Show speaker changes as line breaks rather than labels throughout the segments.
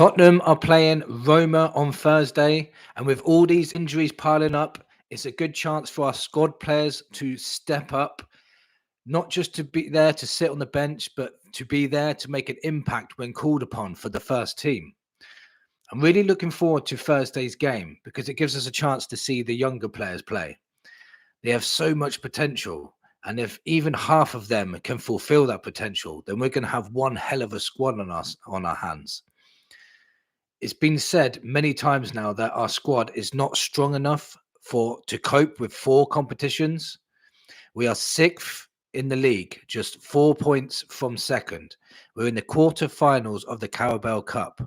Tottenham are playing Roma on Thursday, and with all these injuries piling up, it's a good chance for our squad players to step up, not just to be there to sit on the bench, but to be there to make an impact when called upon for the first team. I'm really looking forward to Thursday's game because it gives us a chance to see the younger players play. They have so much potential, and if even half of them can fulfill that potential, then we're going to have one hell of a squad on our hands. It's been said many times now that our squad is not strong enough to cope with 4 competitions. We are 6th in the league, just 4 points from second. We're in the quarterfinals of the Carabao Cup.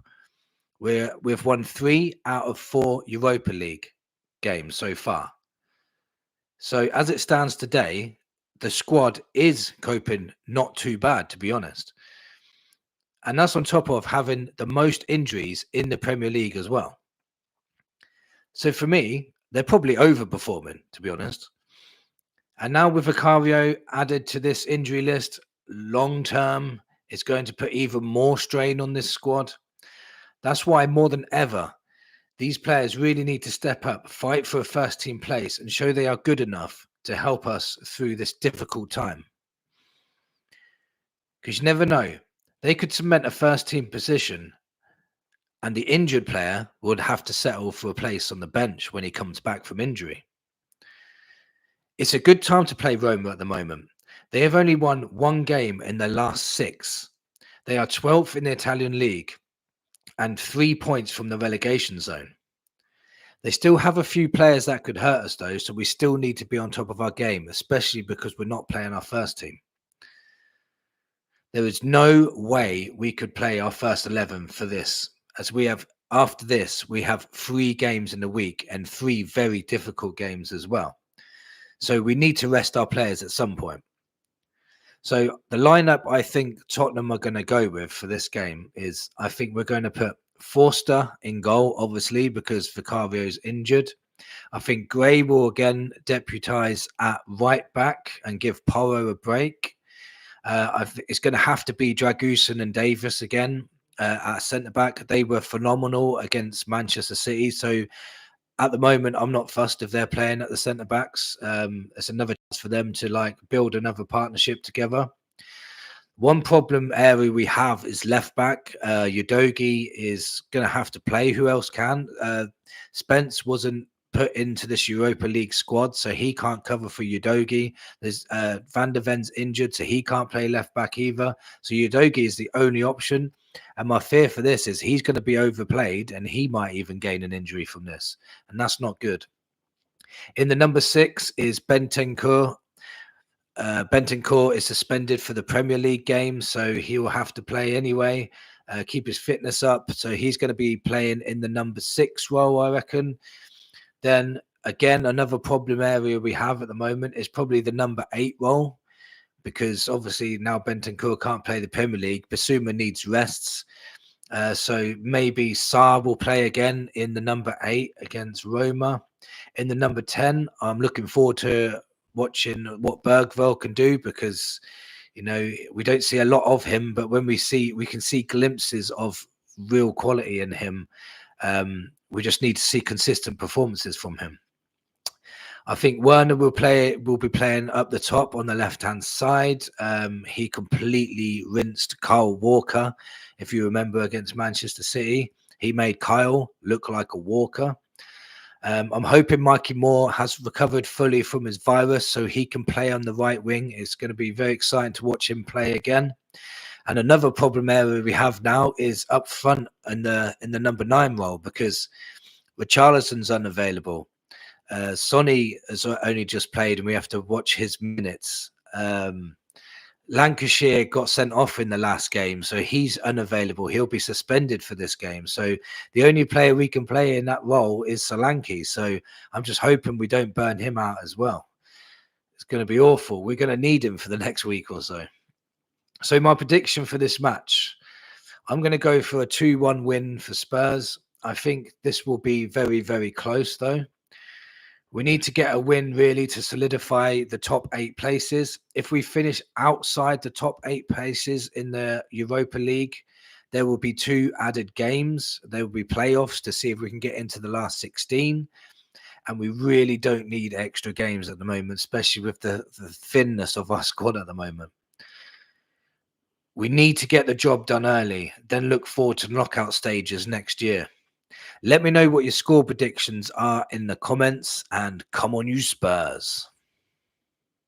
We've won 3 out of 4 Europa League games so far. So as it stands today, the squad is coping not too bad, to be honest. And that's on top of having the most injuries in the Premier League as well. So for me, they're probably overperforming, to be honest. And now with Vicario added to this injury list, long term, it's going to put even more strain on this squad. That's why more than ever, these players really need to step up, fight for a first team place, and show they are good enough to help us through this difficult time. Because you never know. They could cement a first team position and the injured player would have to settle for a place on the bench when he comes back from injury. It's a good time to play Roma at the moment. They have only won 1 game in their last 6. They are 12th in the Italian league and 3 points from the relegation zone. They still have a few players that could hurt us though, so we still need to be on top of our game, especially because we're not playing our first team. There is no way we could play our first 11 for this, as we have, after this, we have 3 games in the week and 3 very difficult games as well. So we need to rest our players at some point. So the lineup I think Tottenham are going to go with for this game is, I think we're going to put Forster in goal, obviously, because Vicario is injured. I think Gray will again deputise at right back and give Porro a break. It's going to have to be Dragusin and Davis again at centre back. They were phenomenal against Manchester City. So at the moment, I'm not fussed if they're playing at the centre backs. It's another chance for them to build another partnership together. One problem area we have is left back. Udogie is going to have to play. Who else can? Spence wasn't put into this Europa League squad, so he can't cover for Udogie. There's Van der Ven's injured, so he can't play left back either. So Udogie is the only option. And my fear for this is he's going to be overplayed and he might even gain an injury from this. And that's not good. In the number 6 is Bentancur. Bentancur is suspended for the Premier League game, so he will have to play anyway, keep his fitness up. So he's going to be playing in the number 6 role, I reckon. Then again, another problem area we have at the moment is probably the number 8 role, because obviously now Bentancur can't play the Premier League. Basuma needs rests. So maybe Sarr will play again in the number 8 against Roma. In the number 10, I'm looking forward to watching what Bergvall can do, because we don't see a lot of him, but when we can see glimpses of real quality in him. We just need to see consistent performances from him. I think Werner will be playing up the top on the left-hand side. He completely rinsed Kyle Walker, if you remember, against Manchester City. He made Kyle look like a Walker. I'm hoping Mikey Moore has recovered fully from his virus so he can play on the right wing. It's going to be very exciting to watch him play again. And another problem area we have now is up front in the number 9 role, because Richarlison's unavailable. Sonny has only just played and we have to watch his minutes. Lancashire got sent off in the last game, so he's unavailable. He'll be suspended for this game. So the only player we can play in that role is Solanke. So I'm just hoping we don't burn him out as well. It's going to be awful. We're going to need him for the next week or so. So my prediction for this match, I'm going to go for a 2-1 win for Spurs. I think this will be very, very close though. We need to get a win really to solidify the top 8 places. If we finish outside the top 8 places in the Europa League, There will be 2 added games. There will be playoffs to see if we can get into the last 16. And we really don't need extra games at the moment, especially with the thinness of our squad at the moment. We need to get the job done early, then look forward to knockout stages next year. Let me know what your score predictions are in the comments, and come on, you Spurs.